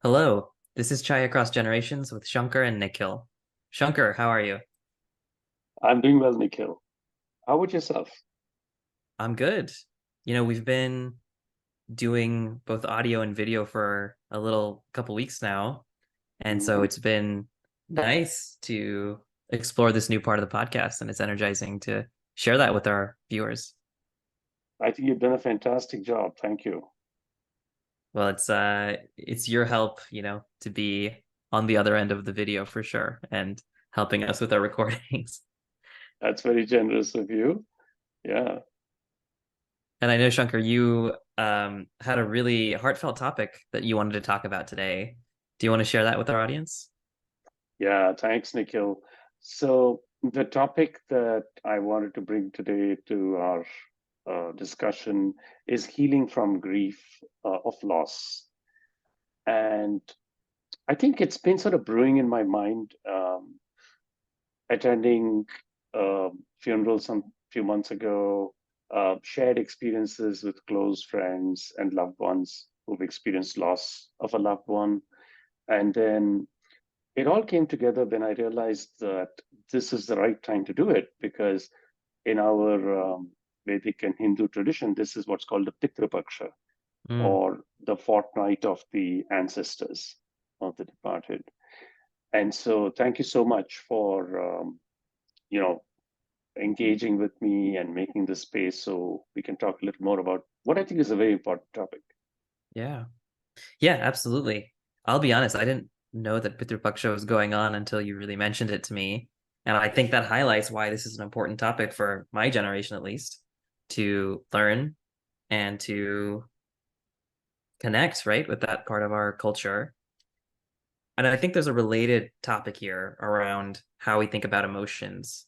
Hello, this is Chai Across Generations with Shankar and Nikil. Shankar, how are you? I'm doing well, Nikil. How about yourself? I'm good. We've been doing both audio and video for a little couple weeks now, and so Hmm. it's been nice to explore this new part of the podcast, and it's energizing to share that with our viewers. I think you've done a fantastic job. Thank you. Well, it's your help, to be on the other end of the video for sure and helping us with our recordings. That's very generous of you. Yeah. And I know, Shankar, you had a really heartfelt topic that you wanted to talk about today. Do you want to share that with our audience? Yeah. Thanks, Nikhil. So, the topic that I wanted to bring today to our discussion is healing from grief of loss. And I think it's been sort of brewing in my mind, attending funerals some few months ago, shared experiences with close friends and loved ones who've experienced loss of a loved one. And then it all came together when I realized that this is the right time to do it because in our Vedic and Hindu tradition, this is what's called the Pitru Paksha, Mm, or the fortnight of the ancestors of the departed. And so, thank you so much for you know engaging with me and making this space so we can talk a little more about what I think is a very important topic. yeah. Yeah, absolutely. I'll be honest, I didn't know that Pitru Paksha was going on until you really mentioned it to me. And I think that highlights why this is an important topic for my generation, at least, to learn and to connect, right, with that part of our culture. And I think there's a related topic here around how we think about emotions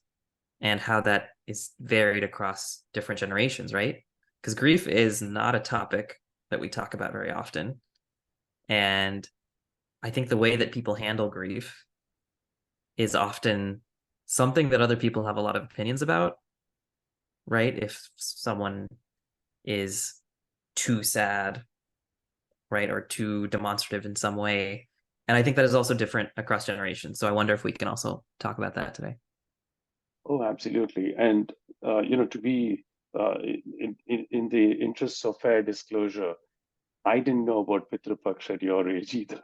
and how that is varied across different generations, right? Because grief is not a topic that we talk about very often. And I think the way that people handle grief is often something that other people have a lot of opinions about, right? If someone is too sad, right, or too demonstrative in some way. And I think that is also different across generations. So I wonder if we can also talk about that today. Oh, absolutely. And to be in the interests of fair disclosure, I didn't know about Pitru Paksha at your age either.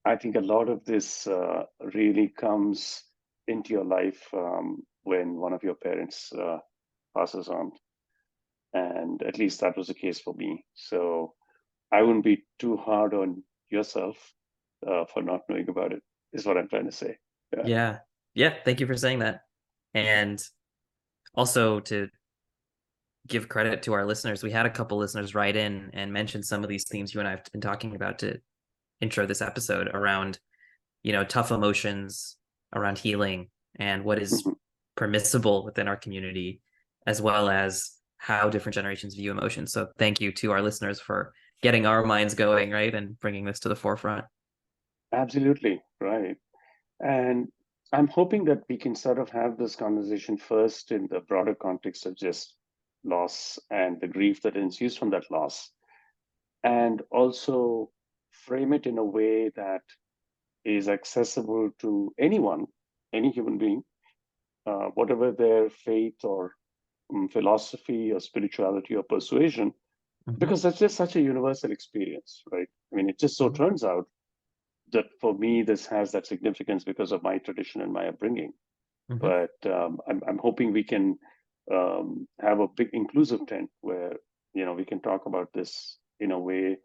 I think a lot of this really comes into your life when one of your parents passes on, and at least that was the case for me. So I wouldn't be too hard on yourself for not knowing about it, is what I'm trying to say. Yeah. Yeah. Yeah. Thank you for saying that. And also to give credit to our listeners, we had a couple listeners write in and mention some of these themes you and I have been talking about to intro this episode around, tough emotions, around healing, and what is Mhm. permissible within our community, as well as how different generations view emotions. So thank you to our listeners for getting our minds going, right, and bringing this to the forefront. Absolutely. Right. And I'm hoping that we can sort of have this conversation first in the broader context of just loss and the grief that ensues from that loss, and also frame it in a way that is accessible to anyone, any human being, whatever their faith or philosophy or spirituality or persuasion, Mm-hmm. because that's just such a universal experience, right? I mean, it just so Mm-hmm. turns out that for me, this has that significance because of my tradition and my upbringing. Mm-hmm. But I'm hoping we can have a big inclusive tent where we can talk about this in a way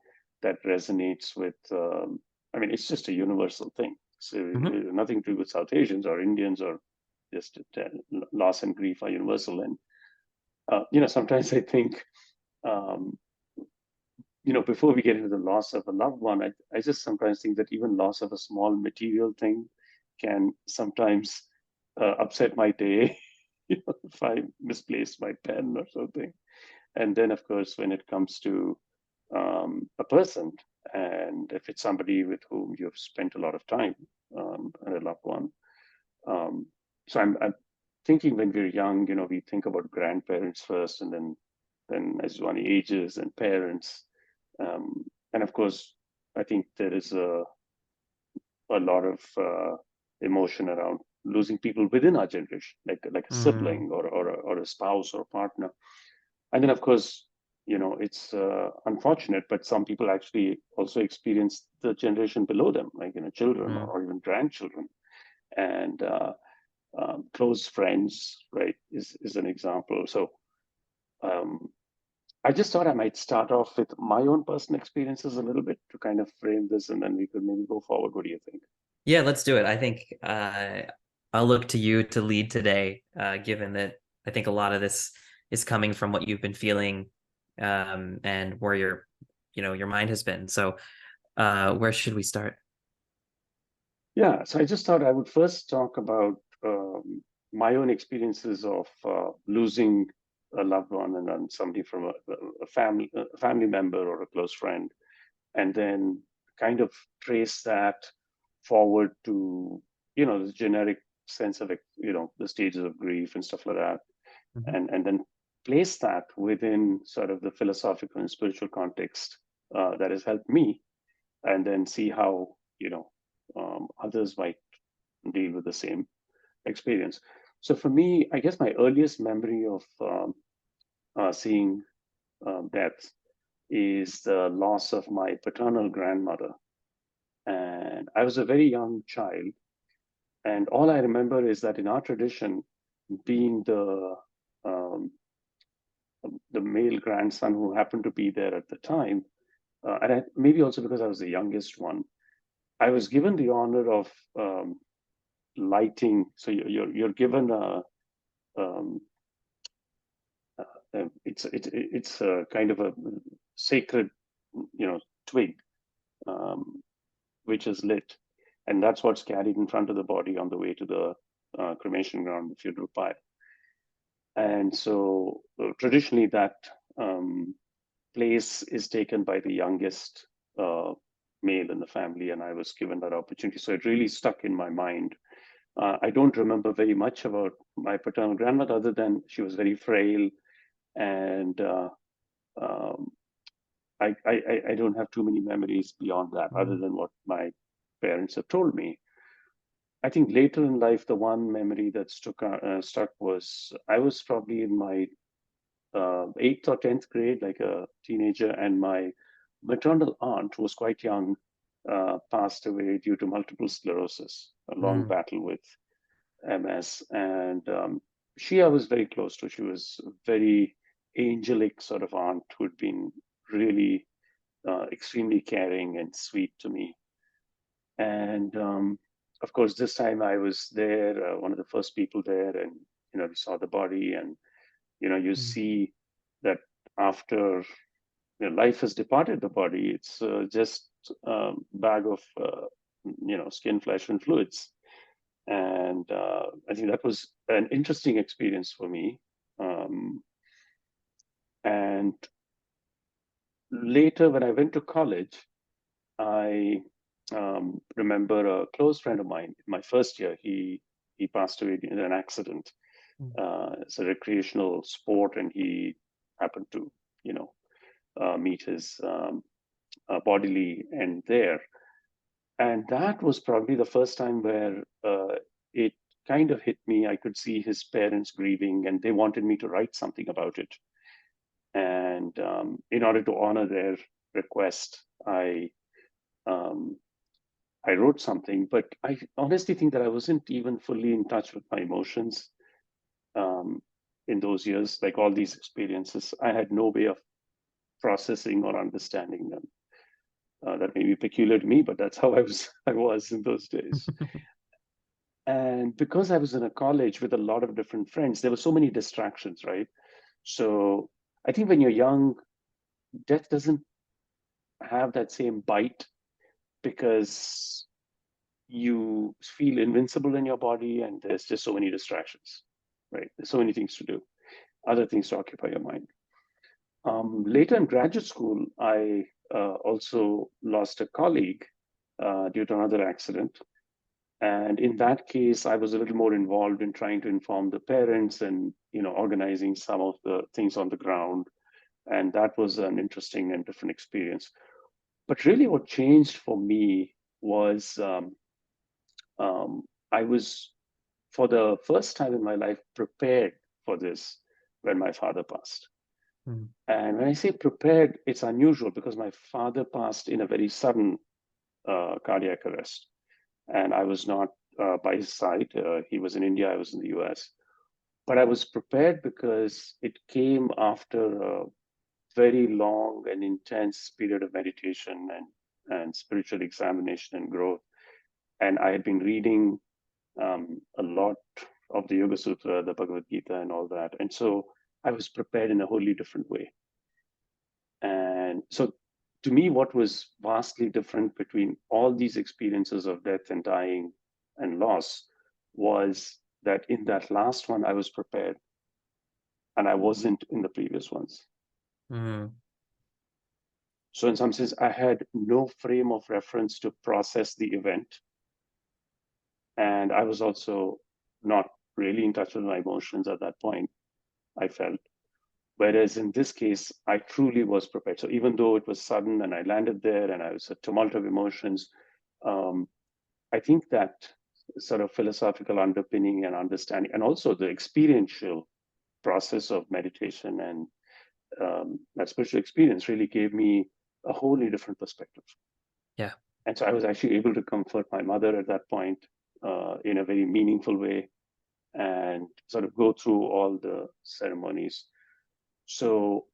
that resonates with. I mean, it's just a universal thing. So Mm-hmm. nothing to do with South Asians or Indians or just loss and grief are universal. And sometimes I think um, before we get into the loss of a loved one, I just sometimes think that even loss of a small material thing can sometimes upset my day, if I misplaced my pen or something. And then, of course, when it comes to a person, and if it's somebody with whom you've spent a lot of time, and a loved one. Um, so I'm thinking when we're young, we think about grandparents first, and then as one ages and parents, And of course, I think there is a lot of emotion around losing people within our generation, like a Mm, sibling or a spouse or a partner. And then, of course, it's unfortunate, but some people actually also experience the generation below them, like children mm. or even grandchildren, and close friends, right? Is an example. So um, I just thought I might start off with my own personal experiences a little bit to kind of frame this, and then we could maybe go forward. What do you think? Yeah, let's do it. I think I'll look to you to lead today, given that I think a lot of this is coming from what you've been feeling, and where your mind has been. So, where should we start? Yeah, so I just thought I would first talk about my own experiences of losing a loved one and then somebody from a family member or a close friend, and then kind of trace that forward to the generic sense of the stages of grief and stuff like that, Mhm. and then place that within sort of the philosophical and spiritual context that has helped me, and then see how others might deal with the same experience. So for me, I guess my earliest memory of seeing death is the loss of my paternal grandmother. And I was a very young child. And all I remember is that in our tradition, being um, the male grandson who happened to be there at the time, maybe also because I was the youngest one, I was given the honor of lighting. So you're given um, it's a kind of a sacred twig, um, which is lit, and that's what's carried in front of the body on the way to the cremation ground, the funeral pyre. And so traditionally that um, place is taken by the youngest uh, male in the family, and I was given that opportunity. So it really stuck in my mind. I don't remember very much about my paternal grandmother other than she was very frail, and um, I don't have too many memories beyond that, other Mm, than what my parents have told me. I think later in life, the one memory that stuck was I was probably in my eighth or 10th grade, like a teenager, and my maternal aunt, who was quite young, passed away due to multiple sclerosis, a long mm, battle with MS. And I was very close to. She was a very angelic sort of aunt who'd been really extremely caring and sweet to me. And of course, this time I was there, one of the first people there, and we saw the body, and you mm, see that after life has departed the body, it's just a bag of skin, flesh, and fluids. And I think that was an interesting experience for me. Um, and later, when I went to college, I remember a close friend of mine. In my first year, he passed away in an accident. mm, It's a recreational sport, and he happened to, meet his bodily end there. And that was probably the first time where it kind of hit me. I could see his parents grieving, and they wanted me to write something about it. And in order to honor their request, um, I wrote something, but I honestly think that I wasn't even fully in touch with my emotions um, in those years. Like all these experiences, I had no way of processing or understanding them. That may be peculiar to me, but that's how I was in those days. And because I was in a college with a lot of different friends, there were so many distractions, right? So I think when you're young, death doesn't have that same bite because you feel invincible in your body, and there's just so many distractions, right? There's so many things to do, other things to occupy your mind. Later in graduate school, I also lost a colleague due to another accident. And in that case, I was a little more involved in trying to inform the parents and organizing some of the things on the ground. And that was an interesting and different experience. But really, what changed for me was um, I was, for the first time in my life, prepared for this when my father passed. Mm. And when I say prepared, it's unusual because my father passed in a very sudden cardiac arrest. And I was not by his side. He was in India, I was in the US. But I was prepared because it came after a very long and intense period of meditation and spiritual examination and growth. And I had been reading a lot of the Yoga Sutra, the Bhagavad Gita, and all that. And so I was prepared in a wholly different way. And so to me, what was vastly different between all these experiences of death and dying and loss was that in that last one, I was prepared and I wasn't in the previous ones. Mm. So in some sense, I had no frame of reference to process the event. And I was also not really in touch with my emotions at that point, I felt. Whereas in this case, I truly was prepared. So even though it was sudden and I landed there and I was a tumult of emotions, um, I think that sort of philosophical underpinning and understanding, and also the experiential process of meditation and that spiritual experience really gave me a wholly different perspective. Yeah. And so I was actually able to comfort my mother at that point in a very meaningful way and sort of go through all the ceremonies. So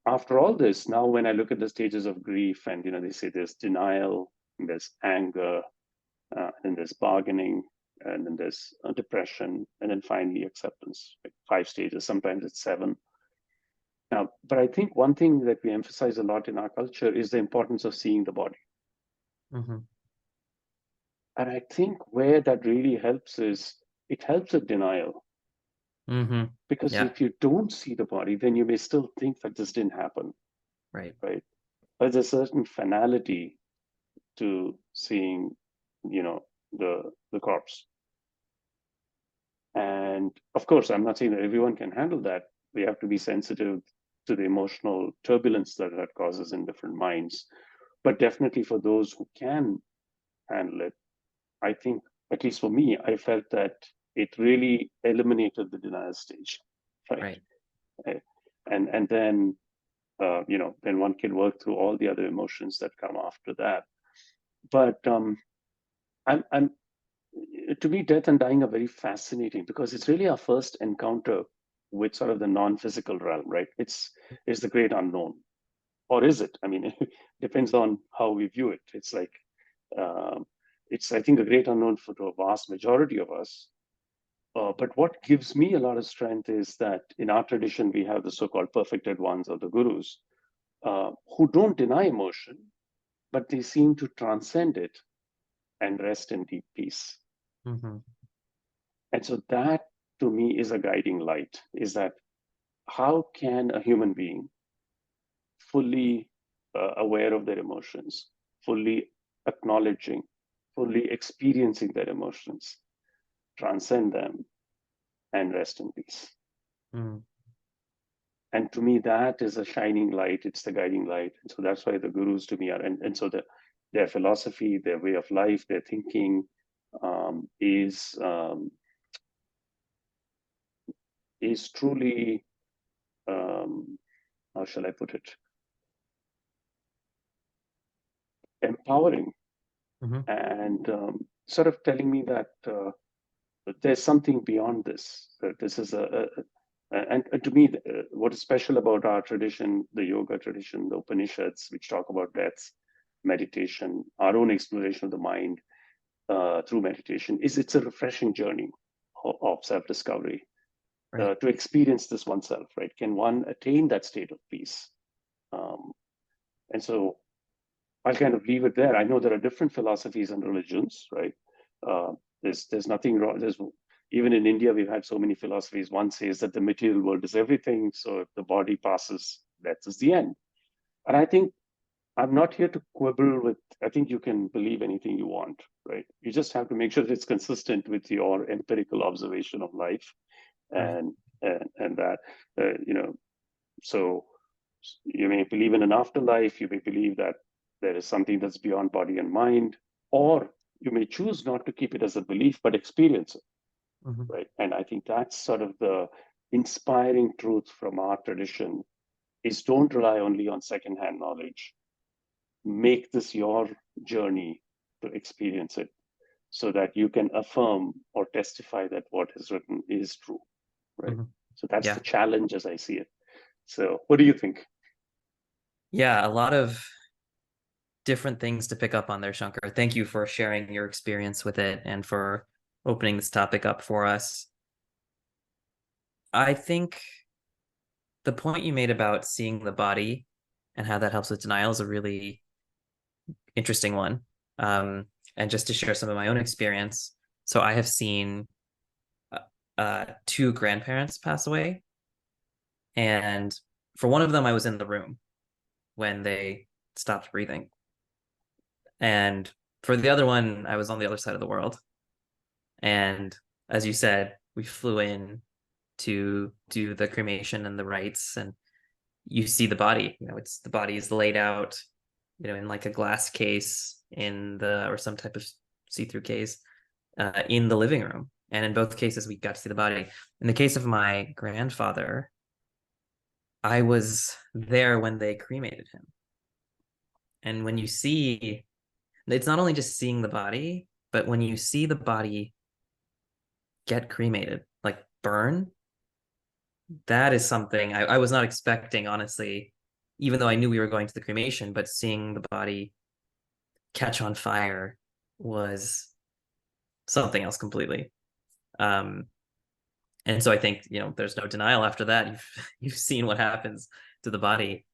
after all this, now when I look at the stages of grief, and they say there's denial, and there's anger, and there's bargaining, and then there's depression, and then finally acceptance. Like 5 stages, sometimes it's 7. Now, but I think one thing that we emphasize a lot in our culture is the importance of seeing the body. Mm-hmm. And I think where that really helps is it helps with denial. Mm-hmm. Because Yeah. if you don't see the body, then you may still think that this didn't happen, Right. right? But there's a certain finality to seeing, the corpse. And of course, I'm not saying that everyone can handle that. We have to be sensitive to the emotional turbulence that that causes in different minds. But definitely for those who can handle it, I think, at least for me, I felt that it really eliminated the denial stage, right? Right. Eh, and then then one can work through all the other emotions that come after that. But I'm to me, death and dying are very fascinating because it's really our first encounter with sort of the non-physical realm, right? It's the great unknown, or is it? I mean, it depends on how we view it. It's like um, it's I think a great unknown for the vast majority of us. But what gives me a lot of strength is that in our tradition we have the so-called perfected ones or the gurus who don't deny emotion, but they seem to transcend it and rest in deep peace. Mm-hmm. And so that to me is a guiding light, is that how can a human being fully aware of their emotions, fully acknowledging, fully experiencing their emotions, transcend them and rest in peace? Mm. And to me, that is a shining light. It's the guiding light. And so that's why the gurus to me are, and so their philosophy, their way of life, their thinking is truly how shall I put it, empowering Mm-hmm. and sort of telling me that there's something beyond this. That this is and to me, what is special about our tradition, the yoga tradition, the Upanishads, which talk about death, meditation, our own exploration of the mind through meditation, is it's a refreshing journey of self-discovery Right. to experience this oneself. Right? Can one attain that state of peace? Um, and so I'll kind of leave it there. I know there are different philosophies and religions, right? Uh, there's nothing wrong. There's even in India we've had so many philosophies. One says that the material world is everything, so if the body passes, that is the end. And I think I'm not here to quibble with. I think you can believe anything you want, right? You just have to make sure that it's consistent with your empirical observation of life, Right. and and that so. You may believe in an afterlife, you may believe that there is something that's beyond body and mind, or you may choose not to keep it as a belief, but experience it, Mhm. right? And I think that's sort of the inspiring truth from our tradition is don't rely only on secondhand knowledge. Make this your journey to experience it so that you can affirm or testify that what is written is true, right? Mhm. So that's the Yeah. challenge as I see it. So what do you think? Yeah, a lot of different things to pick up on there, Shankar. Thank you for sharing your experience with it and for opening this topic up for us. I think the point you made about seeing the body and how that helps with denial is a really interesting one. Um, and just to share some of my own experience, so I have seen two grandparents pass away, and for one of them, I was in the room when they stopped breathing, and for the other one, I was on the other side of the world. And as you said, we flew in to do the cremation and the rites, and you see the body. It's the body is laid out, in like a glass case in the or some type of see-through case in the living room. And in both cases, we got to see the body. In the case of my grandfather, I was there when they cremated him. And when you see, it's not only just seeing the body, but when you see the body get cremated, like burn, that is something I was not expecting, honestly, even though I knew we were going to the cremation, but seeing the body catch on fire was something else completely. Um, and so I think, there's no denial after that. You've seen what happens to the body.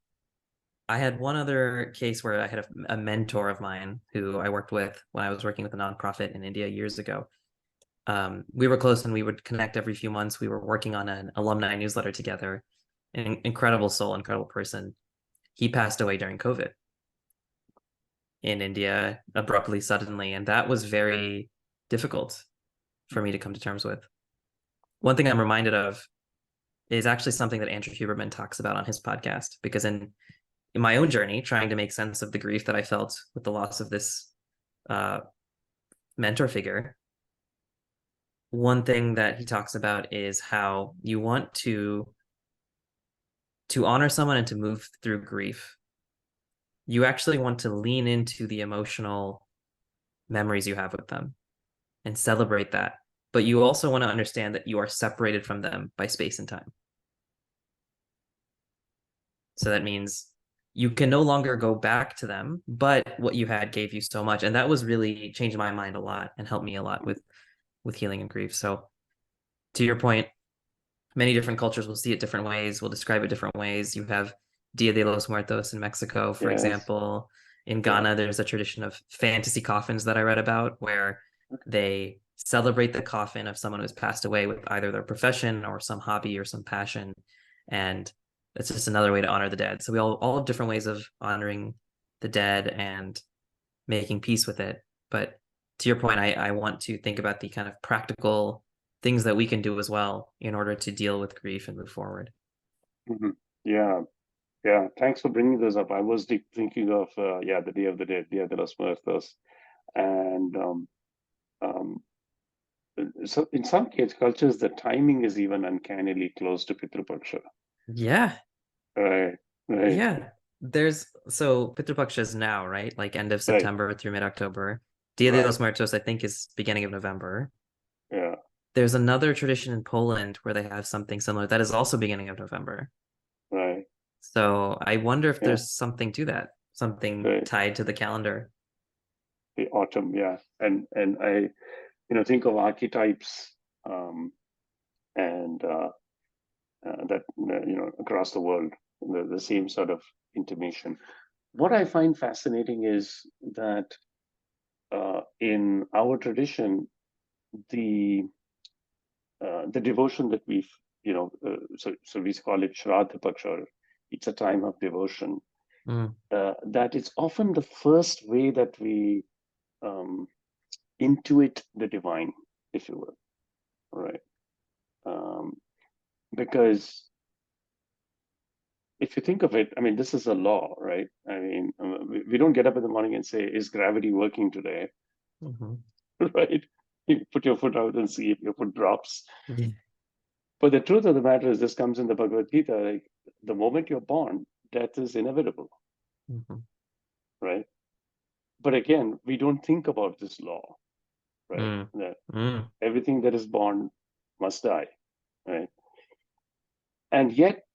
I had one other case where I had a mentor of mine who I worked with when I was working with a nonprofit in India years ago. We were close and we would connect every few months. We were working on an alumni newsletter together. An incredible soul, incredible person. He passed away during COVID in India abruptly, suddenly, and that was very difficult for me to come to terms with. One thing I'm reminded of is actually something that Andrew Huberman talks about on his podcast, because in my own journey, trying to make sense of the grief that I felt with the loss of this uh, mentor figure, one thing that he talks about is how you want to honor someone and to move through grief. You actually want to lean into the emotional memories you have with them and celebrate that. But you also want to understand that you are separated from them by space and time. So that means you can no longer go back to them, but what you had gave you so much. And that was really changed my mind a lot and helped me a lot with healing and grief. So to your point, many different cultures will see it different ways, will describe it different ways. You have Dia de los Muertos in Mexico, for Yes. example. In Yeah. Ghana, there's a tradition of fantasy coffins that I read about where they celebrate the coffin of someone who's passed away with either their profession or some hobby or some passion. And it's just another way to honor the dead. So we all have different ways of honoring the dead and making peace with it. But to your point, I want to think about the kind of practical things that we can do as well in order to deal with grief and move forward. Mhm. Yeah. Yeah. Thanks for bringing this up. I was thinking of, the Day of the Dead, Dia de los Muertos. And um, so in some case, cultures, the timing is even uncannily close to Pitru Paksha. Yeah, Right. Right. yeah. There's so Pitru Paksha is now, right? Like end of Right. September through mid-October. Dia de Right. los Muertos, I think, is beginning of November. Yeah. There's another tradition in Poland where they have something similar that is also beginning of November. Right. So I wonder if Yeah. there's something to that, something Right. tied to the calendar. The autumn. Yeah. And I, think of archetypes, um, and that across the world, the same sort of intimation. What I find fascinating is that in our tradition, the the devotion that we've so we call it Shraddha Paksha. It's a time of devotion. Mm, That is often the first way that we um, intuit the divine, if you will, right? Um, because if you think of it, I mean, this is a law, right? I mean, we don't get up in the morning and say, is gravity working today? Hmm. Right? You put your foot out and see if your foot drops. Yeah. But the truth of the matter is, this comes in the Bhagavad Gita, like the moment you're born, death is inevitable, Hmm. right? But again, we don't think about this law, right? Mm. That Mm. everything that is born must die, right? And yet,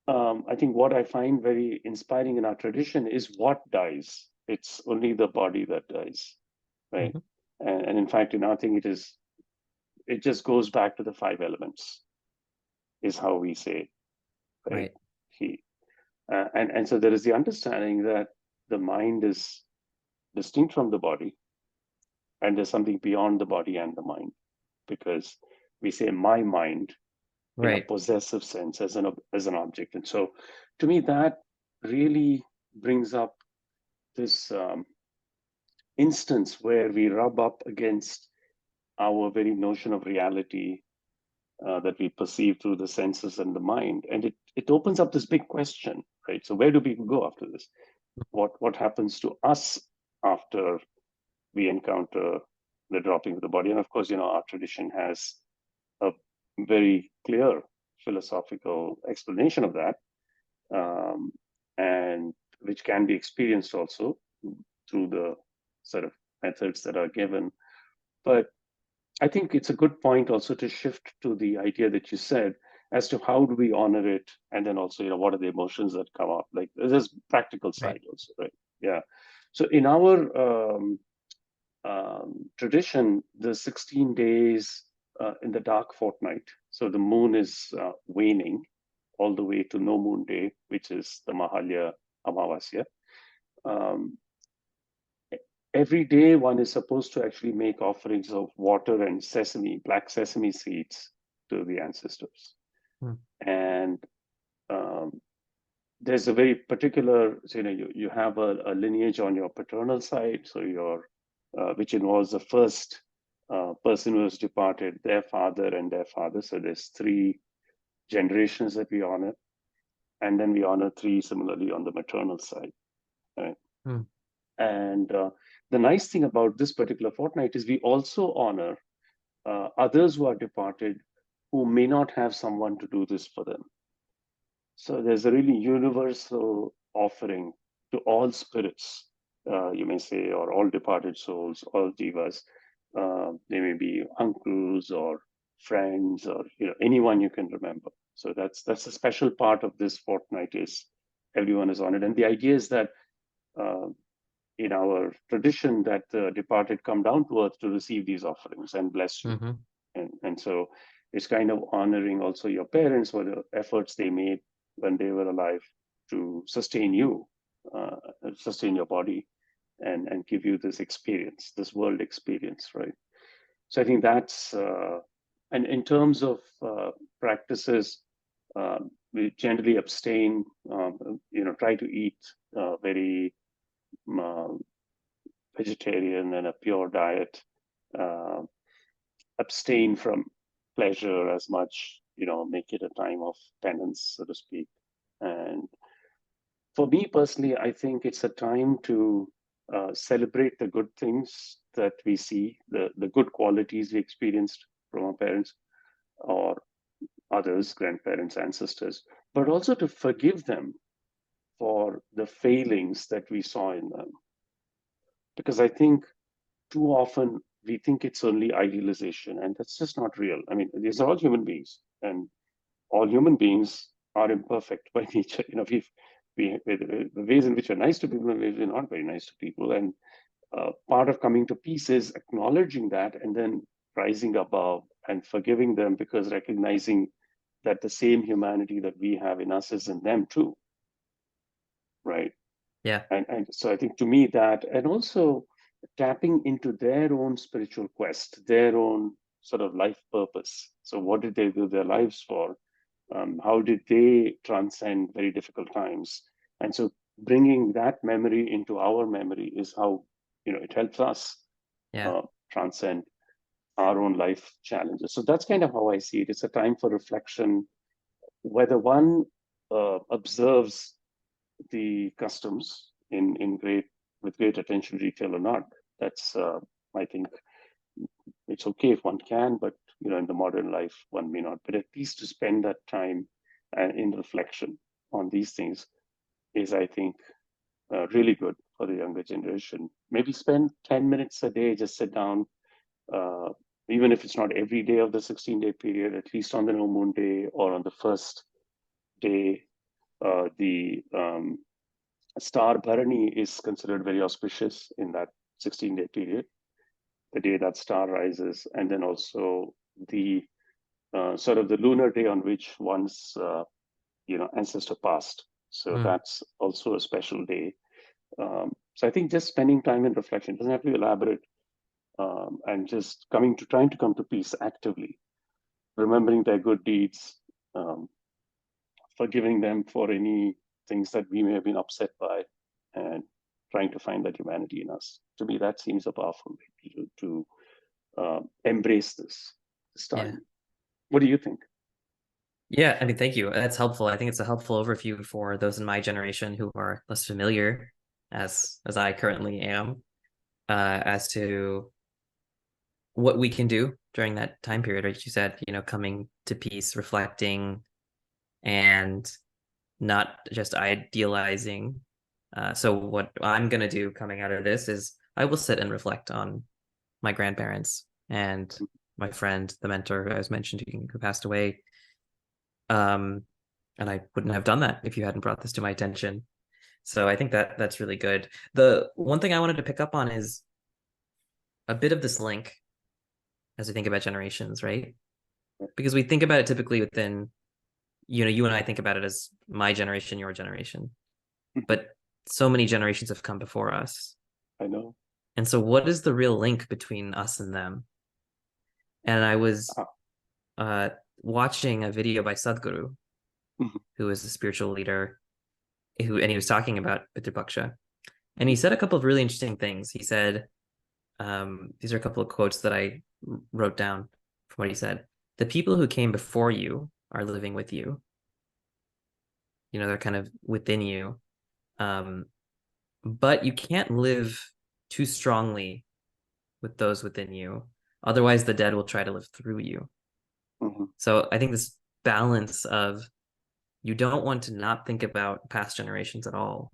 I think what I find very inspiring in our tradition is what dies. It's only the body that dies, right? Hmm. And in fact, in our thing, it just goes back to the five elements, is how we say, right? Right. He and so there is the understanding that the mind is distinct from the body, and there's something beyond the body and the mind, because we say my mind in a Right. possessive sense as an object. And so to me that really brings up this instance where we rub up against our very notion of reality that we perceive through the senses and the mind, and it opens up this big question, right? So where do people go after this? What happens to us after we encounter the dropping of the body? And of course, our tradition has a very clear philosophical explanation of that, um, and which can be experienced also through the sort of methods that are given. But I think it's a good point also to shift to the idea that you said as to how do we honor it, and then also, what are the emotions that come up? Like there's practical Right. side also, right? Yeah. So in our tradition, the 16 days in the dark fortnight, so the moon is waning all the way to no moon day, which is the Mahalya Amavasya. Um, every day, one is supposed to actually make offerings of water and sesame, black sesame seeds to the ancestors. Mm. And um, there's a very particular, so, you have a lineage on your paternal side, so which involves the first person who has departed, their father and their father. So there's three generations that we honor, and then we honor three similarly on the maternal side, right? Mm. And the nice thing about this particular fortnight is we also honor others who are departed who may not have someone to do this for them. So there's a really universal offering to all spirits, you may say, or all departed souls, all jivas. They may be uncles or friends, or anyone you can remember. So that's a special part of this fortnight, is everyone is honored. And the idea is that uh, in our tradition, that the departed come down to earth to receive these offerings and bless you. Hmm. And so it's kind of honoring also your parents for the efforts they made when they were alive to sustain you, sustain your body, and give you this experience, this world experience, right? So I think that's and in terms of practices, we generally abstain, try to eat very um, vegetarian and a pure diet, uh, abstain from pleasure as much, make it a time of penance, so to speak. And for me personally, I think it's a time to celebrate the good things that we see, the good qualities we experienced from our parents or others, grandparents, ancestors, but also to forgive them for the failings that we saw in them. Because I think too often we think it's only idealization, and that's just not real. I mean, these are all human beings, and all human beings are imperfect by nature. The ways in which we're nice to people and ways we're not very nice to people. And part of coming to peace is acknowledging that, and then rising above and forgiving them, because recognizing that the same humanity that we have in us is in them too, right? Yeah. And so I think, to me, that, and also tapping into their own spiritual quest, their own sort of life purpose. So what did they do their lives for? How did they transcend very difficult times? And so bringing that memory into our memory is how it helps us Yeah. uh, transcend our own life challenges. So that's kind of how I see it. It's a time for reflection, whether one observes the customs in great with great attention detail or not. That's I think it's okay if one can, but in the modern life one may not. But at least to spend that time in reflection on these things is, I think, really good for the younger generation. Maybe spend 10 minutes a day, just sit down, uh, even if it's not every day of the 16-day period, at least on the no moon day or on the first day. The star Bharani is considered very auspicious in that 16-day period, the day that star rises, and then also the sort of the lunar day on which one's ancestor passed. So Mm. that's also a special day. So I think just spending time in reflection doesn't have to be elaborate, and just trying to come to peace actively, remembering their good deeds, um, forgiving them for any things that we may have been upset by, and trying to find that humanity in us. To me, that seems a powerful way to embrace this Yeah. time. What do you think? Yeah, I mean, thank you. That's helpful. I think it's a helpful overview for those in my generation who are less familiar, as I currently am, as to what we can do during that time period. Right? You said, coming to peace, reflecting, and not just idealizing. So what I'm gonna do coming out of this is I will sit and reflect on my grandparents and my friend, the mentor I was mentioning, who passed away. Um, and I wouldn't have done that if you hadn't brought this to my attention. So I think that that's really good. The one thing I wanted to pick up on is a bit of this link as we think about generations, right? Because we think about it typically within, you and I think about it as my generation, your generation, but so many generations have come before us. I know. And so what is the real link between us and them? And I was Ah, uh, watching a video by Sadhguru, mhm, who is a spiritual leader, and he was talking about Pitru Paksha. And mhm, he said a couple of really interesting things. He said, these are a couple of quotes that I wrote down from what he said. The people who came before you are living with you. They're kind of within you. Um, but you can't live too strongly with those within you. Otherwise, the dead will try to live through you. mhm, So I think this balance of you don't want to not think about past generations at all,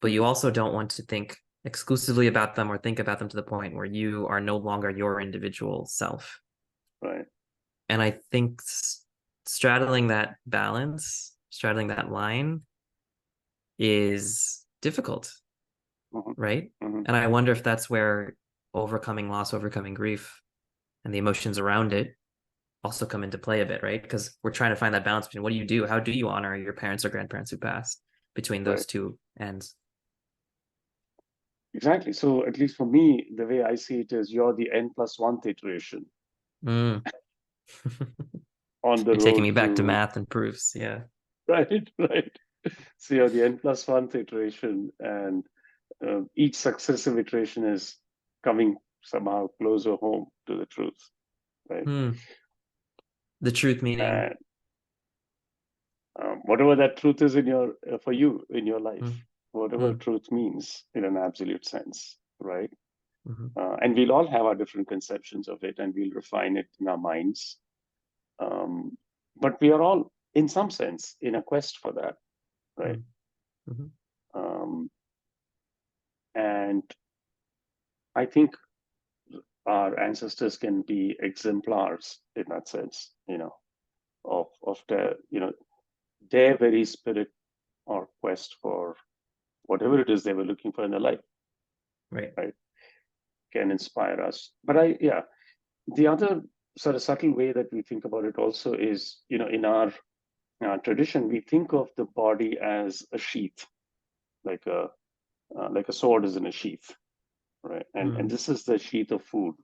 but you mhm. also don't want to think exclusively about them or think about them to the point where you are no longer your individual self. Right. And I think straddling that balance, straddling that line is difficult, Mhm, right? mhm. And I wonder if that's where overcoming loss, overcoming grief, and the emotions around it also come into play a bit, right? Because we're trying to find that balance between what do you do? How do you honor your parents or grandparents who passed between those Right. two ends? Exactly. So at least for me, the way I see it is you're the n+1 iteration Mm. on the You're taking road me back to to math and proofs. Yeah. right, right. So you're the n+1 iteration, and each successive iteration is coming somehow closer home to the truth, right? Hmm. The truth meaning. And whatever that truth is in your for you in your life, Mm, whatever mm, truth means in an absolute sense, right? mhm, And we'll all have our different conceptions of it, and we'll refine it in our minds. Um, but we are all, in some sense, in a quest for that, right? mm, mhm, Um, and I think our ancestors can be exemplars in that sense, of their very spirit or quest for whatever it is they were looking for in their life, right. right? Can inspire us. But yeah, the other sort of subtle way that we think about it also is, in our tradition, we think of the body as a sheath, like a sword is in a sheath, right? And Mm, this is the sheath of food.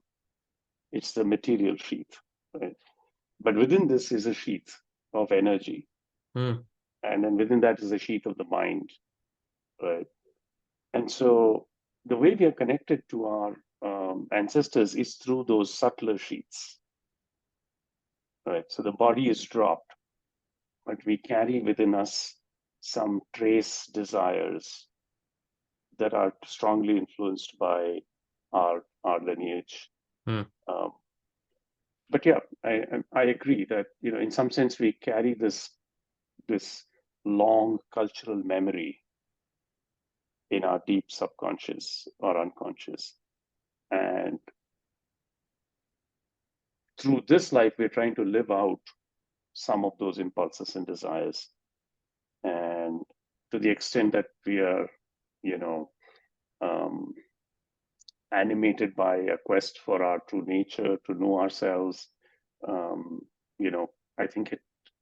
It's the material sheath, right? But within this is a sheath of energy, mm, and then within that is a sheath of the mind, right? And so the way we are connected to our ancestors is through those subtler sheaths, right? So the body is dropped, but we carry within us some trace desires that are strongly influenced by our lineage. Hmm. Um, but yeah, I agree that, in some sense we carry this long cultural memory in our deep subconscious or unconscious, and through this life we're trying to live out some of those impulses and desires. And to the extent that we are, you know, um, animated by a quest for our true nature, to know ourselves, um, you know, I think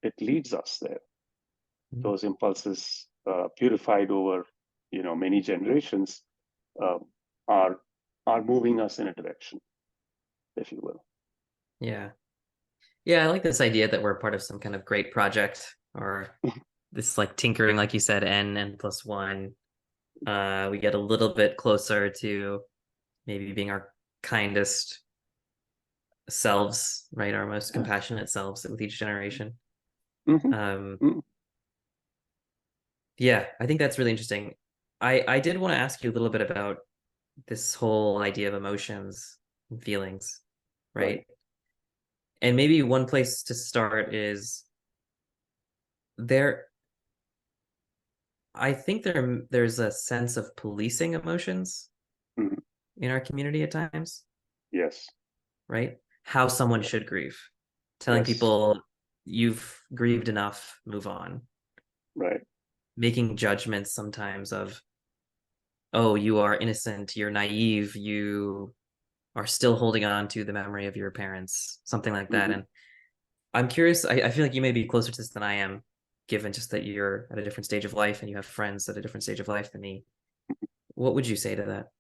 it leads us there. Hmm. Those impulses, purified over, many generations, uh, are are moving us in a direction, if you will. Yeah. Yeah, I like this idea that we're part of some kind of great project, or this like tinkering, like you said, n plus one. We get a little bit closer to maybe being our kindest selves, right? Our most Yeah. compassionate selves with each generation. Hmm. Um, Hmm. yeah, I think that's really interesting. I did want to ask you a little bit about this whole idea of emotions and feelings, Right. right? And maybe one place to start is there. I think there's a sense of policing emotions Hmm. in our community at times, Yes. right? How someone Yeah. should grieve, telling Yes. people you've grieved enough, move on, Right. making judgments sometimes of, oh, you are innocent, you're naive, you are still holding on to the memory of your parents, something like that. Hmm. And I'm curious, I feel like you may be closer to this than I am, given just that you're at a different stage of life and you have friends at a different stage of life than me. What would you say to that?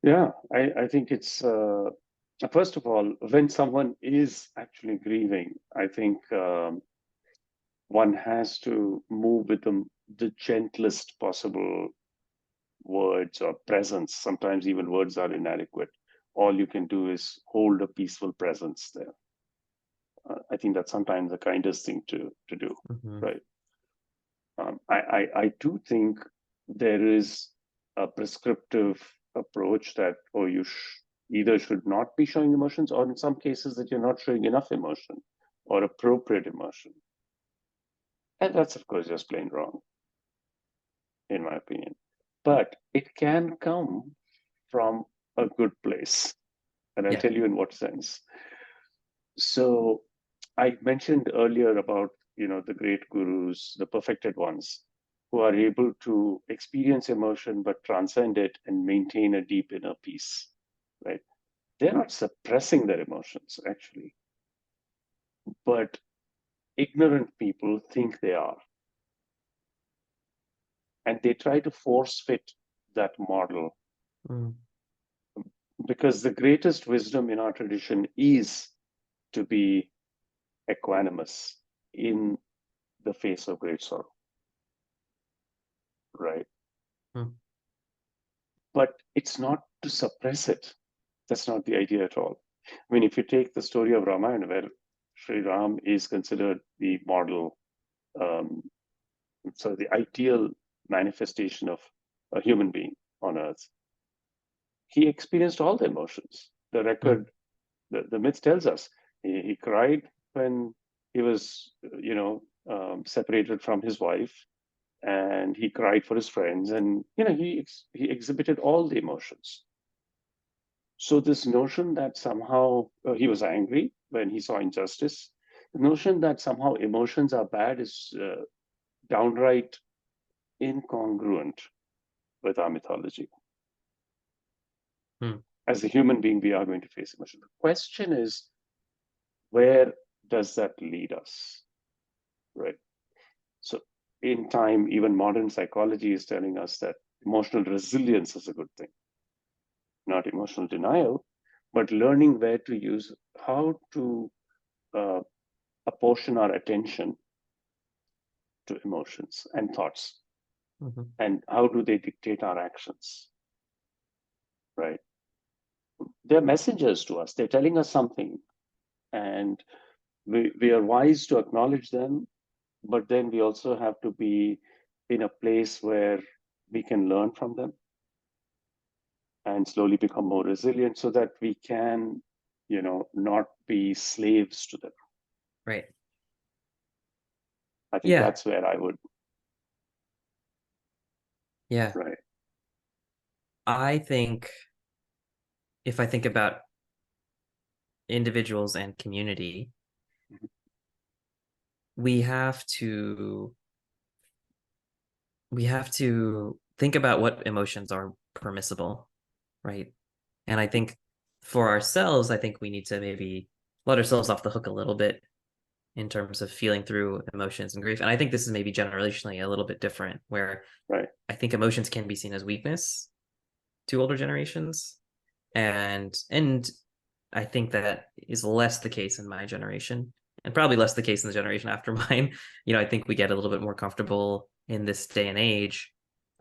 Yeah, I think it's first of all, when someone is actually grieving, I think one has to move with the gentlest possible words or presence. Sometimes even words are inadequate. All you can do is hold a peaceful presence there. I think that's sometimes the kindest thing to do, Hmm. right? I do think there is a prescriptive approach that, oh, either should not be showing emotions, or in some cases that you're not showing enough emotion or appropriate emotion. And that's, of course, just plain wrong, in my opinion. But it can come from a good place. And I'll Yeah. tell you in what sense. So I mentioned earlier about, the great gurus, the perfected ones, who are able to experience emotion but transcend it and maintain a deep inner peace, right? They're not suppressing their emotions, actually, but ignorant people think they are. And they try to force fit that model, Mm. because the greatest wisdom in our tradition is to be equanimous in the face of great sorrow, right? Mm. But it's not to suppress it. That's not the idea at all. I mean, if you take the story of Ramayana, where Sri Ram is considered the model, um, so the ideal manifestation of a human being on earth, he experienced all the emotions. The Mm. record, the myth tells us he cried when he was, separated from his wife, and he cried for his friends, and he exhibited all the emotions. So this notion that somehow he was angry when he saw injustice, the notion that somehow emotions are bad is downright incongruent with our mythology. Mm. As a human being, we are going to face emotion. The question is, where does that lead us, right? So in time, even modern psychology is telling us that emotional resilience is a good thing, not emotional denial, but learning where to use, how to uh, apportion our attention to emotions and thoughts, Mhm. and how do they dictate our actions, right? They're messengers to us. They're telling us something, and we are wise to acknowledge them, but then we also have to be in a place where we can learn from them and slowly become more resilient so that we can, not be slaves to them. Right. I think Yeah. that's where I would, Yeah. right. I think if I think about individuals and community, Mhm. we have to we have to think about what emotions are permissible, right? And I think for ourselves, I think we need to maybe let ourselves off the hook a little bit in terms of feeling through emotions and grief. And I think this is maybe generationally a little bit different, where Right. I think emotions can be seen as weakness to older generations. And I think that is less the case in my generation, and probably less the case in the generation after mine. I think we get a little bit more comfortable in this day and age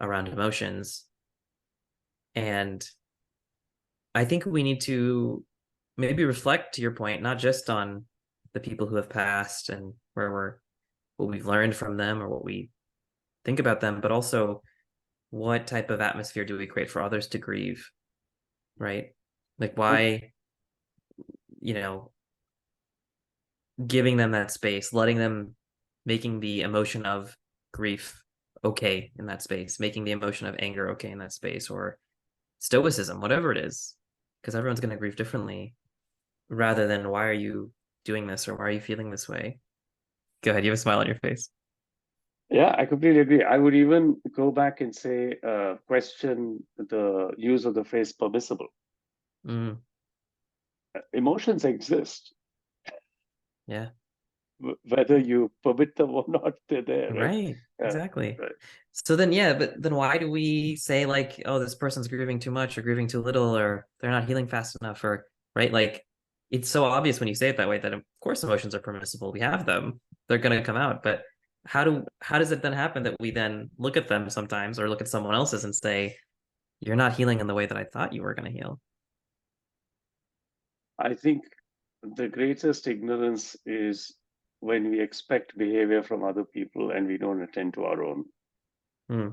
around emotions. And I think we need to maybe reflect, to your point, not just on the people who have passed and what we've learned from them or what we think about them, but also what type of atmosphere do we create for others to grieve, right? Like Mm. why, you know, giving them that space, letting them, making the emotion of grief okay in that space, making the emotion of anger okay in that space, or stoicism, whatever it is, because everyone's going to grieve differently, rather than why are you doing this or why are you feeling this way? Go ahead, you have a smile on your face. Yeah, I completely agree. I would even go back and say, question the use of the phrase permissible. Mm, Emotions exist, yeah. whether you permit them or not, they're there, right? Right. Yeah, Exactly. right. So then, yeah, but then why do we say like, oh, this person's grieving too much or grieving too little or they're not healing fast enough or right? Like it's so obvious when you say it that way that of course emotions are permissible. We have them. They're gonna come out. But how does it then happen that we then look at them sometimes or look at someone else's and say, you're not healing in the way that I thought you were gonna heal? I think the greatest ignorance is when we expect behavior from other people and we don't attend to our own. Hmm.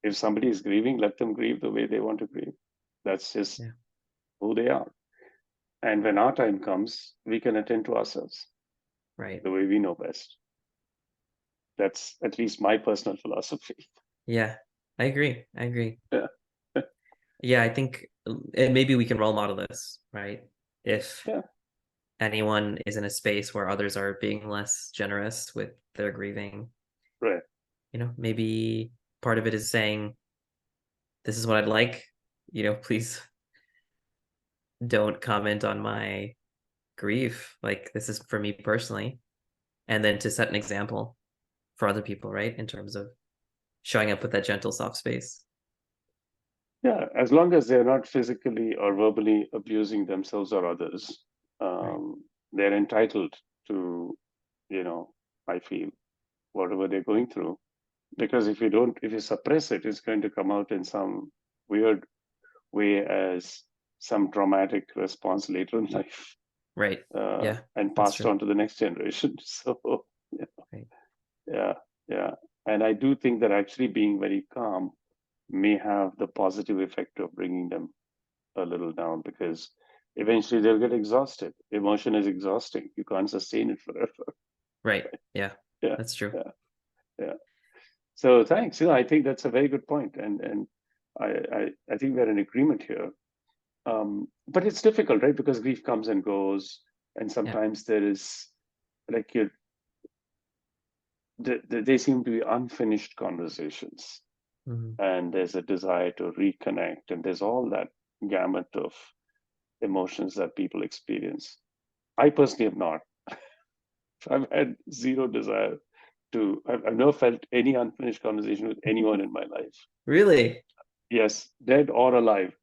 If somebody is grieving, let them grieve the way they want to grieve. That's just Yeah. who they are. And when our time comes, we can attend to ourselves Right. the way we know best. That's at least my personal philosophy. Yeah. I agree. I agree. Yeah. Yeah, I think and maybe we can role model this, right? If Yeah. anyone is in a space where others are being less generous with their grieving, Right. maybe part of it is saying, this is what I'd like, please don't comment on my grief. Like, this is for me personally. And then to set an example for other people, right? In terms of showing up with that gentle, soft space. Yeah. As long as they're not physically or verbally abusing themselves or others, Right. they're entitled to, you know, I feel whatever they're going through. Because if you suppress it, it's going to come out in some weird way as some traumatic response later in life, Right. Yeah, and that's passed true. on to the next generation. So, yeah, Right. yeah, yeah. And I do think that actually being very calm may have the positive effect of bringing them a little down because eventually they'll get exhausted. Emotion is exhausting. You can't sustain it forever. Right. Yeah, Yeah, that's true. yeah, yeah. So thanks. I think that's a very good point, and I think we're in agreement here. But it's difficult, right? Because grief comes and goes, and Yeah. sometimes there is like they seem to be unfinished conversations, Mhm. and there's a desire to reconnect, and there's all that gamut of emotions that people experience. I personally have not. I've had zero desire to. I've never felt any unfinished conversation with anyone in my life. Really? Yes, dead or alive.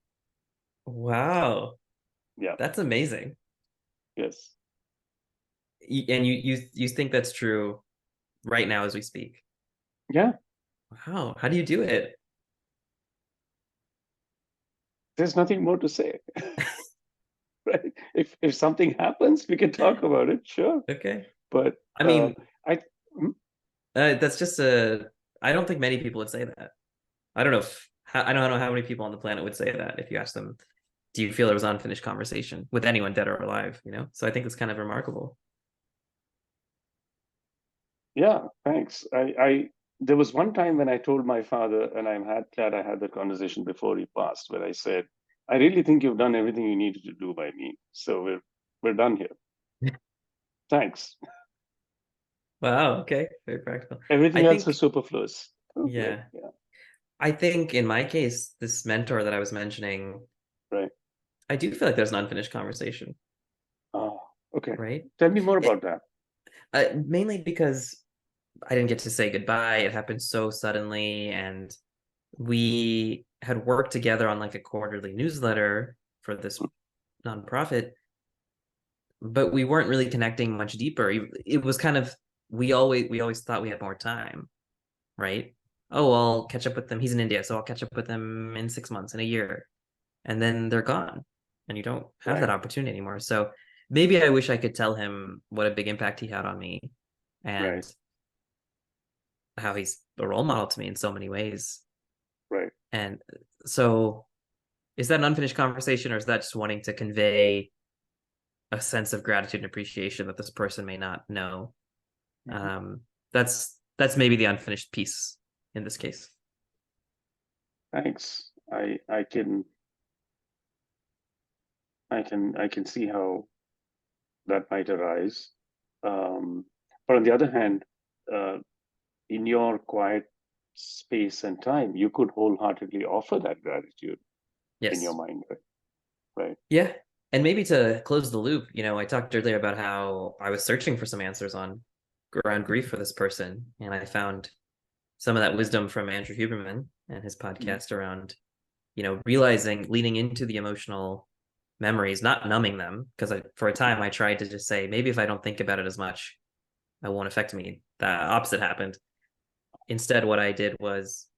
Wow. Yeah. That's amazing. Yes. And you think that's true right now as we speak? Yeah. Wow. How do you do it? There's nothing more to say. right? If something happens, we can talk about it, sure. Okay. But I mean, I mm, that's just a. I don't think many people would say that. I don't know if I don't know how many people on the planet would say that if you ask them, "Do you feel there was unfinished conversation with anyone dead or alive?" You know. So I think it's kind of remarkable. yeah, thanks. I there was one time when I told my father, and I'm glad I had that conversation before he passed, where I said, "I really think you've done everything you needed to do by me, so we're done here. Thanks. Wow. Okay. Very practical. I Everything else is think. superfluous." Okay, Yeah. yeah, I think in my case, this mentor that I was mentioning, right. I do feel like there's an unfinished conversation, Oh, okay. right? Tell me more about It, that. mainly because I didn't get to say goodbye. It happened so suddenly, and we had worked together on like a quarterly newsletter for this nonprofit, but we weren't really connecting much deeper. It was kind of we always thought we had more time, right? Oh, I'll catch up with them. He's in India, so I'll catch up with them in 6 months, in a year, and then they're gone, and you don't have that Right, opportunity anymore. So maybe I wish I could tell him what a big impact he had on me, right, and how he's a role model to me in so many ways. right. And so, is that an unfinished conversation, or is that just wanting to convey a sense of gratitude and appreciation that this person may not know? Mhm. Um, that's maybe the unfinished piece in this case. Thanks. I can see how that might arise. Um, but on the other hand, uh, in your quiet space and time, you could wholeheartedly offer that gratitude in your Yes. mind, right? Right. Yeah. And maybe to close the loop, I talked earlier about how I was searching for some answers on around grief for this person, and I found some of that wisdom from Andrew Huberman and his Mhm. podcast around, realizing, leaning into the emotional memories, not numbing them, because for a time I tried to just say, maybe if I don't think about it as much, it won't affect me. The opposite happened. Instead, what I did was,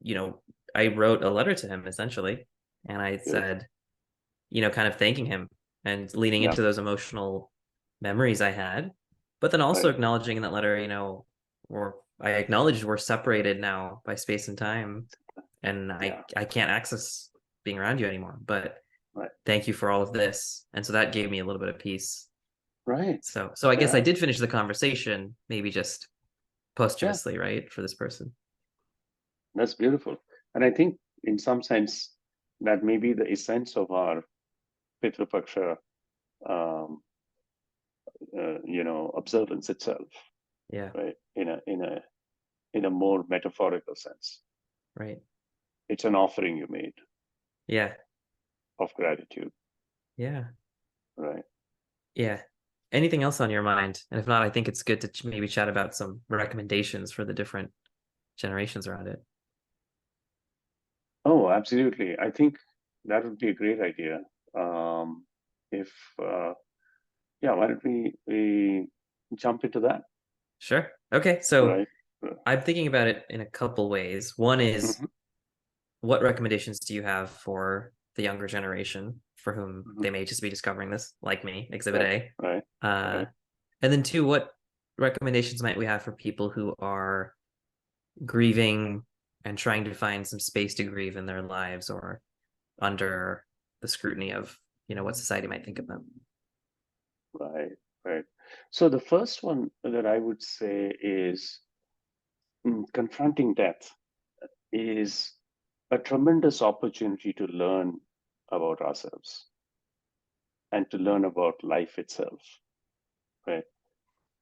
you know, I wrote a letter to him essentially, and I Beautiful. said, kind of thanking him and leaning Yeah. into those emotional memories I had, but then also Right. acknowledging in that letter, or I acknowledged we're separated now by space and time, and I Yeah. I can't access being around you anymore. But Right. thank you for all of this, and so that gave me a little bit of peace. Right. So I guess I Yeah. did finish the conversation, maybe just Yeah. posthumously, right, for this person. That's beautiful. And I think, in some sense, that may be the essence of our Pitru Paksha, um, observance itself, Yeah, right? In a more metaphorical sense, right. it's an offering you made Yeah, of gratitude, yeah, right? yeah. Anything else on your mind? And if not, I think it's good to maybe chat about some recommendations for the different generations around it. Oh, absolutely. I think that would be a great idea. If Yeah, why don't we jump into that, Sure. Okay, so right? I'm thinking about it in a couple ways. One is, Mhm, what recommendations do you have for the younger generation for whom mhm. they may just be discovering this, like me, Exhibit Right, A? right, Uh, right. and then two, what recommendations might we have for people who are grieving and trying to find some space to grieve in their lives, or under the scrutiny of, what society might think of them? Right, right. So the first one that I would say is, confronting death is a tremendous opportunity to learn about ourselves and to learn about life itself, right?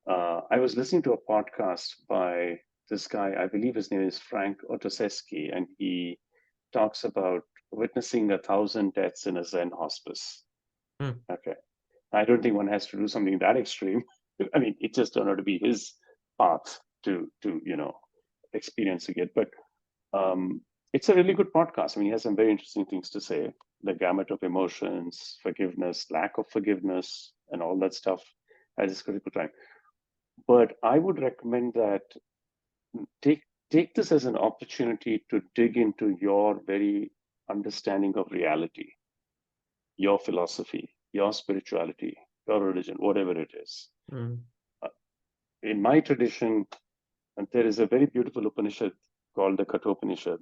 I was listening to a podcast by this guy, I believe his name is Frank Otoseski, and he talks about witnessing 1,000 deaths in a Zen hospice. Hmm. Okay. I don't think one has to do something that extreme. I mean, it just turned out to be his path to experiencing it. But um, it's a really good podcast. I mean, he has some very interesting things to say. The gamut of emotions, forgiveness, lack of forgiveness, and all that stuff at this critical time. But I would recommend that take take this as an opportunity to dig into your very understanding of reality, your philosophy, your spirituality, your religion, whatever it is. Mm. Uh, In my tradition, there is a very beautiful Upanishad called the Kathopanishad.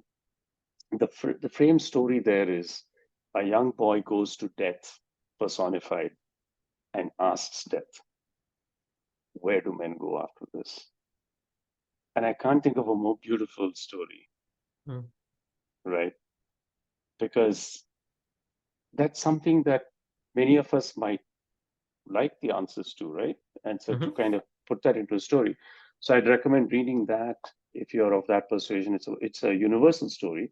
The frame story there is a young boy goes to death personified and asks death, where do men go after this? And I can't think of a more beautiful story, Mm. right? Because that's something that many of us might like the answers to, right? And so to Hmm. kind of put that into a story. So I'd recommend reading that if you're of that persuasion. It's a universal story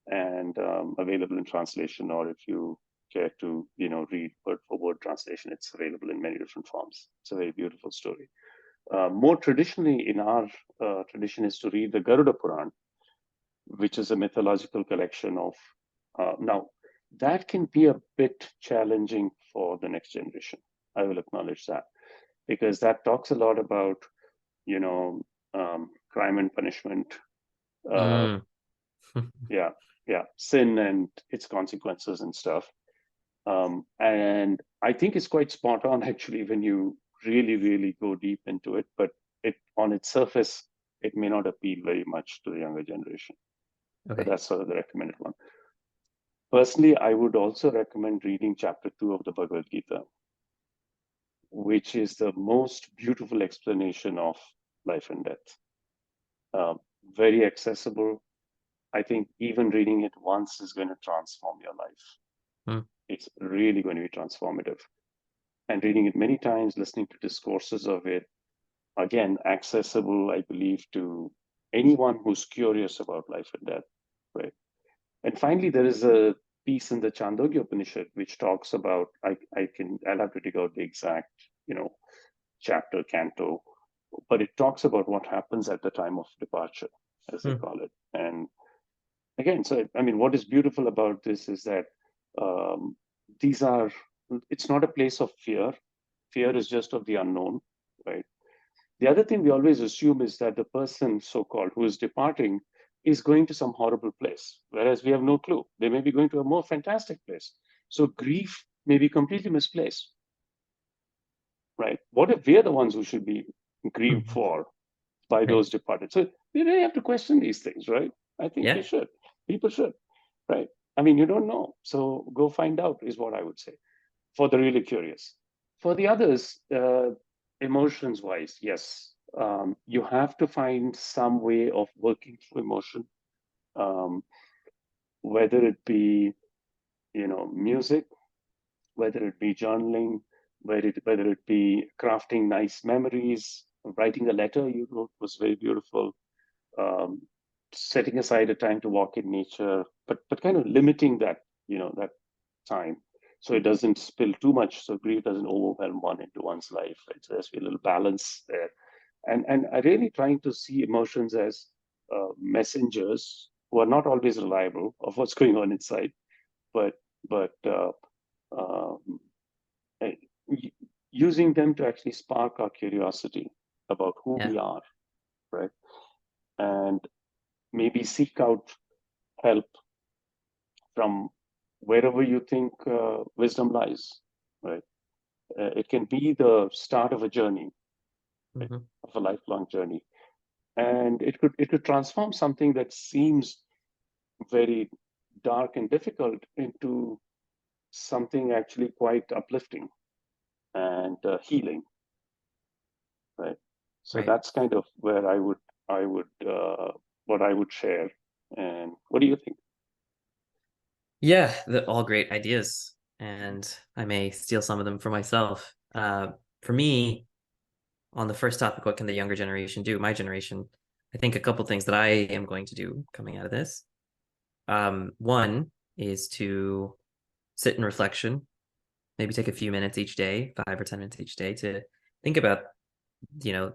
and available in translation, or if you care to, read word for word translation, it's available in many different forms. It's a very beautiful story. More traditionally in our tradition is to read the Garuda Puran, which is a mythological collection of. Now, that can be a bit challenging for the next generation. I will acknowledge that because that talks a lot about, you know, crime and punishment. Uh, Mm. yeah, yeah, sin and its consequences and stuff. And I think it's quite spot on actually when you really, really go deep into it. But it on its surface, it may not appeal very much to the younger generation. But Okay. that's sort of the recommended one. Personally, I would also recommend reading chapter 2 of the Bhagavad Gita, which is the most beautiful explanation of life and death. Uh, Very accessible. I think even reading it once is going to transform your life. Mm. It's really going to be transformative. And reading it many times, listening to discourses of it, again, accessible, I believe, to anyone who's curious about life and death, right? And finally, there is a piece in the Chandogya Upanishad which talks about, I'll have to dig out the exact, chapter, canto, but it talks about what happens at the time of departure, as they Mm. call it. And again, so I mean, what is beautiful about this is that um, these are, it's not a place of fear. Fear is just of the unknown, right? The other thing we always assume is that the person, so called, who is departing is going to some horrible place, whereas we have no clue. They may be going to a more fantastic place. So grief may be completely misplaced, right? What if we're the ones who should be grieved Mhm. for by Right. those departed? So we really have to question these things, right? I think we Yeah. should. People should, right? I mean, you don't know. So go find out, is what I would say for the really curious. For the others, emotions wise, yes, you have to find some way of working through emotion, um, whether it be, music, whether it be journaling, whether it be crafting nice memories, writing a letter you wrote was very beautiful, um, setting aside a time to walk in nature, but kind of limiting that, that time, so it doesn't spill too much, so grief doesn't overwhelm one into one's life. Right? So there's a little balance there, and I really trying to see emotions as messengers who are not always reliable of what's going on inside, but but um, eh, using them to actually spark our curiosity about who Yeah. we are, right? And maybe seek out help from wherever you think wisdom lies, right? It can be the start of a journey, right? Hmm. Of a lifelong journey, and it could transform something that seems very dark and difficult into something actually quite uplifting and healing, right? So Right. that's kind of where I would what I would share. And what do you think? Yeah, all great ideas, and I may steal some of them for myself. For me, on the first topic, what can the younger generation do? My generation, I think a couple things that I am going to do coming out of this. One is to sit in reflection, maybe take a few minutes each day, 5 or 10 minutes each day, to think about, you know,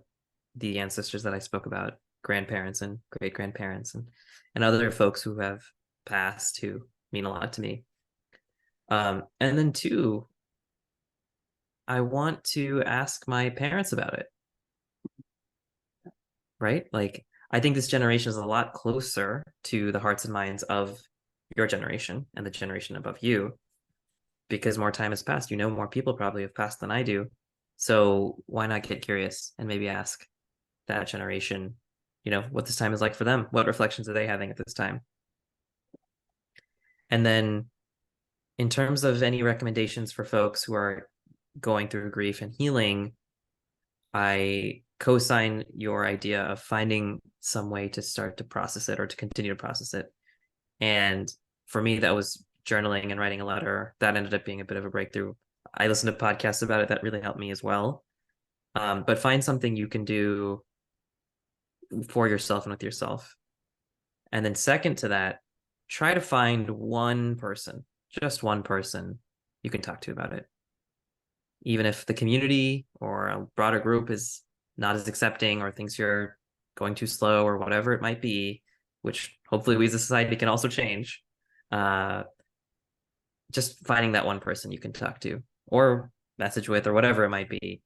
the ancestors that I spoke about, grandparents and great grandparents, and other folks who have passed who mean a lot to me. And then two, I want to ask my parents about it, right? Like, I think this generation is a lot closer to the hearts and minds of your generation and the generation above you. because more time has passed. You know, more people probably have passed than I do. So why not get curious and maybe ask that generation, what this time is like for them? What reflections are they having at this time? And then in terms of any recommendations for folks who are going through grief and healing, I co-sign your idea of finding some way to start to process it or to continue to process it. And for me, that was journaling and writing a letter. That ended up being a bit of a breakthrough. I listened to podcasts about it that really helped me as well. But find something you can do for yourself and with yourself. And then second to that, try to find one person, just one person you can talk to about it. Even if the community or a broader group is not as accepting or thinks you're going too slow or whatever it might be, which hopefully we as a society can also change. Uh, just finding that one person you can talk to or message with or whatever it might be.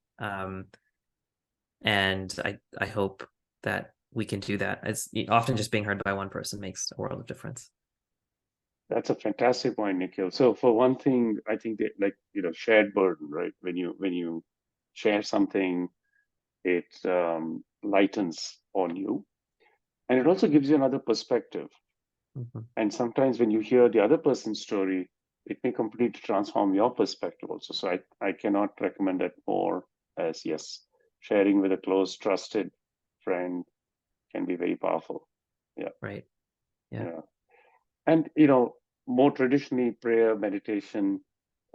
And I hope that we can do that. It's often just being heard by one person makes a world of difference. That's a fantastic point, Nikhil. So for one thing, I think that, like, shared burden, right? When you share something, it lightens on you, and it also gives you another perspective. Mm-hmm. And sometimes when you hear the other person's story, it may completely transform your perspective also. So I cannot recommend that more, as yes, sharing with a close, trusted friend can be very powerful. Yeah. Right. Yeah. Yeah. And more traditionally, prayer, meditation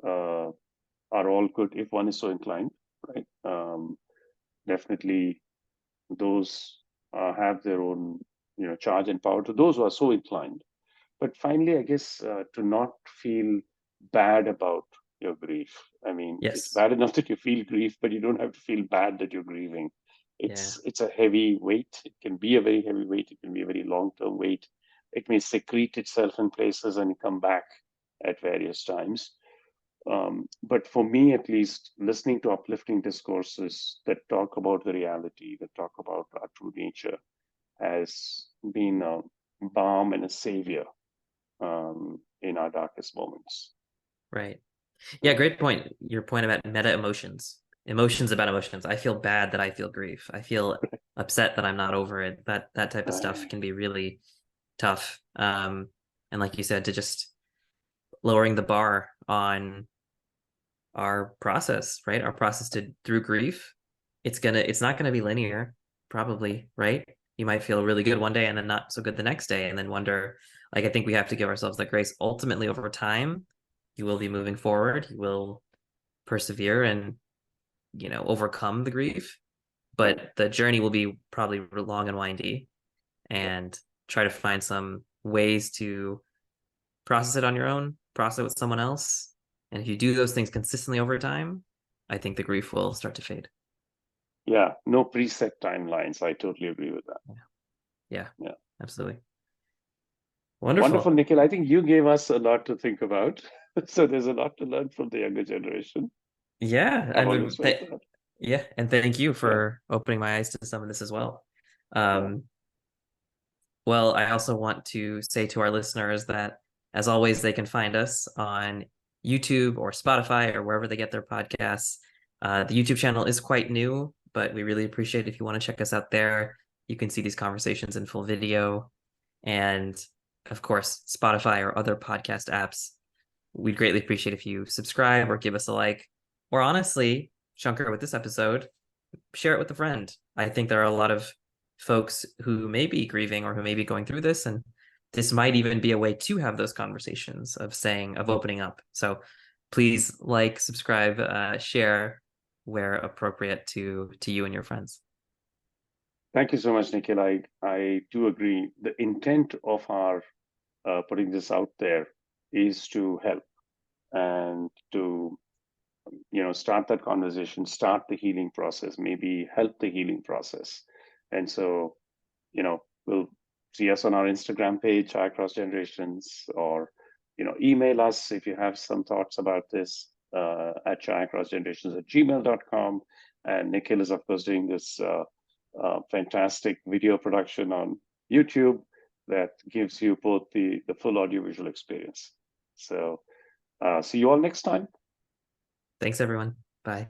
uh, are all good if one is so inclined, right? Definitely, those have their own charge and power to those who are so inclined. But finally, I guess to not feel bad about your grief. I mean, it's Yes. bad enough that you feel grief, but you don't have to feel bad that you're grieving. Yeah. It's a heavy weight. It can be a very heavy weight. It can be a very long-term weight. It may secrete itself in places and come back at various times. But for me, at least, listening to uplifting discourses that talk about the reality, that talk about our true nature, has been a balm and a savior in our darkest moments. Right. Yeah, Yeah. great point. Your point about meta emotions, emotions about emotions. I feel bad that I feel grief. I feel upset that I'm not over it. That type of stuff Right. can be really tough. And like you said, to just lowering the bar on our process, right? Our process to through grief. It's not gonna be linear, probably, right? You might feel really good one day and then not so good the next day, and then wonder, like I think we have to give ourselves that grace. Ultimately, over time, you will be moving forward, you will persevere and overcome the grief, Right. but the journey will be probably long and windy, Yeah. and try to find some ways to process it on your own, process it with someone else. And if you do those things consistently over time, I think the grief will start to fade. Yeah. No preset timelines. I totally agree with that. Yeah, yeah, Yeah. absolutely. Wonderful, Wonderful. Nikhil. I think you gave us a lot to think about. So there's a lot to learn from the younger generation. Yeah, I've always felt that. yeah, and thank you Yeah. for opening my eyes to some of this as well. Yeah. Um, well, I also want to say to our listeners that, as always, they can find us on YouTube or Spotify or wherever they get their podcasts. The YouTube channel is quite new, but we really appreciate if you want to check us out there. You can see these conversations in full video. And of course, Spotify or other podcast apps. We'd greatly appreciate if you subscribe or give us a like. Or honestly, Shankar, with this episode, share it with a friend. I think there are a lot of folks who may be grieving or who may be going through this, and this might even be a way to have those conversations of opening up. So please like, subscribe, share where appropriate to you and your friends. Thank you so much, Nikhil. I do agree. The intent of our putting this out there is to help and to start that conversation, start the healing process, maybe help the healing process. And so we'll see us on our Instagram page, Chai Cross Generations, or email us if you have some thoughts about this at chaicrossgenerations@gmail.com. And Nikhil is, of course, doing this fantastic video production on YouTube that gives you both the full audiovisual experience. So See you all next time. Thanks, everyone. Bye.